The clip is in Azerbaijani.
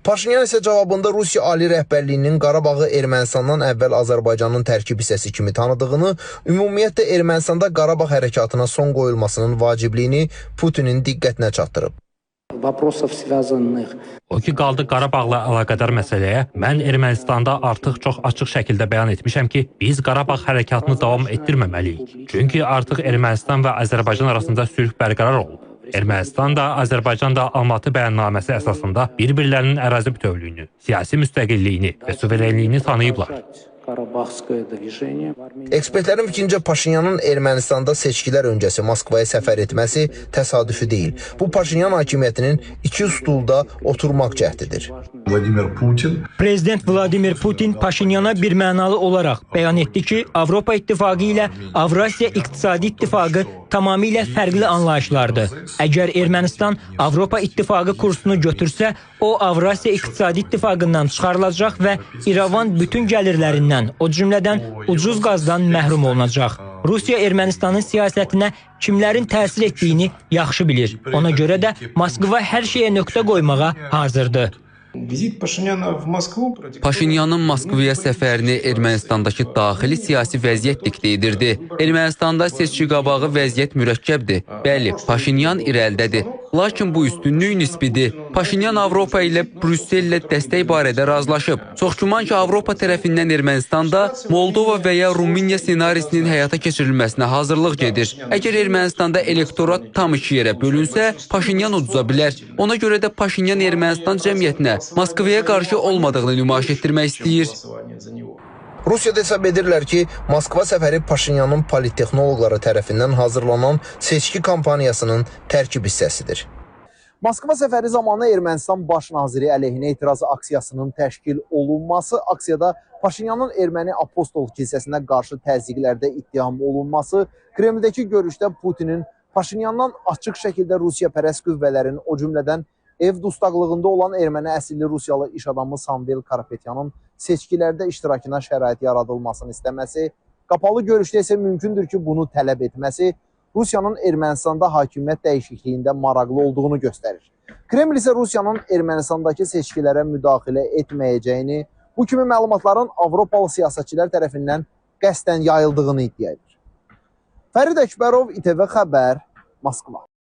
Paşinyan isə cavabında Rusiya ali rəhbərliyinin Qarabağı Ermənistandan əvvəl Azərbaycanın tərkib hissəsi kimi tanıdığını, ümumiyyətlə Ermənistanda Qarabağ hərəkatına son qoyulmasının vacibliyini Putinin diqqətinə çatdırıb. O ki qaldı Qarabağla əlaqədar məsələyə, mən Ermənistanda artıq çox açıq şəkildə bəyan etmişəm ki, biz Qarabağ hərəkatını davam etdirməməliyik. Çünki artıq Ermənistan və Azərbaycan arasında sülh bərqərar olub. Ermənistan da, Azərbaycan da Almatı bəyannaməsi əsasında bir-birlərinin ərazi bütövlüyünü, siyasi müstəqilliyini və suverenliyini tanıyıblar. Ekspertlərin fikrincə Paşinyanın Ermənistanda seçkilər öncəsi Moskvaya səfər etməsi təsadüfi deyil. Bu Paşinyan hakimiyyətinin iki stulda oturmaq cəhdidir. Prezident Vladimir Putin Paşinyana birmənalı olaraq bəyan etdi ki, Avropa İttifaqı ilə Avrasiya İqtisadi İttifaqı tamamilə fərqli anlayışlardır. Əgər Ermənistan Avropa İttifaqı kursunu götürsə, o Avrasiya İqtisadi İttifaqından çıxarılacaq və İrəvan bütün gəlirlərindən, o cümlədən ucuz qazdan məhrum olunacaq. Rusiya Ermənistanın siyasətinə kimlərin təsir etdiyini yaxşı bilir. Ona görə də Moskva hər şeyə nöqtə qoymağa hazırdır. Paşinyanın Moskvaya səfərini Ermənistandakı daxili siyasi vəziyyət diktə edirdi. Ermənistanda seçki qabağı vəziyyət mürəkkəbdir. Bəli, Paşinyan irəlidədir. Lakin bu üstünlük nisbidir. Paşinyan Avropa ilə Brüssellə dəstək barədə razılaşıb. Çox güman ki, Avropa tərəfindən Ermənistanda Moldova və ya Rumıniya ssenarisinin həyata keçirilməsinə hazırlıq gedir. Əgər Ermənistanda elektorat tam iki yerə bölünsə, Paşinyan uduza bilər. Ona görə də Paşinyan Ermənistan cəmiyyətinə Moskvaya qarşı olmadığını nümayiş etdirmək istəyir. Rusiyada hesab edirlər ki, Moskva səfəri Paşinyanın polittexnoloqları tərəfindən hazırlanan seçki kampaniyasının tərkib hissəsidir. Moskva səfəri zamanı Ermənistan baş naziri əleyhinə etiraz aksiyasının təşkil olunması, aksiyada Paşinyanın erməni apostol kilsəsinə qarşı təzyiqlərdə ittiham olunması, Kremldəki görüşdə Putinin Paşinyandan açıq şəkildə Rusiya pərəst qüvvələrin, o cümlədən ev dustaqlığında olan erməni əsilli Rusiyalı iş adamı Samvel Karapetyanın seçkilərdə iştirakına şərait yaradılmasını istəməsi, qapalı görüşdə isə mümkündür ki, bunu tələb etməsi Rusiyanın Ermənistanda hakimiyyət dəyişikliyində maraqlı olduğunu göstərir. Kreml isə Rusiyanın Ermənistandakı seçkilərə müdaxilə etməyəcəyini, bu kimi məlumatların Avropalı siyasətçilər tərəfindən qəsdən yayıldığını iddia edir. Fərid Əkbərov, İTV Xəbər, Moskva.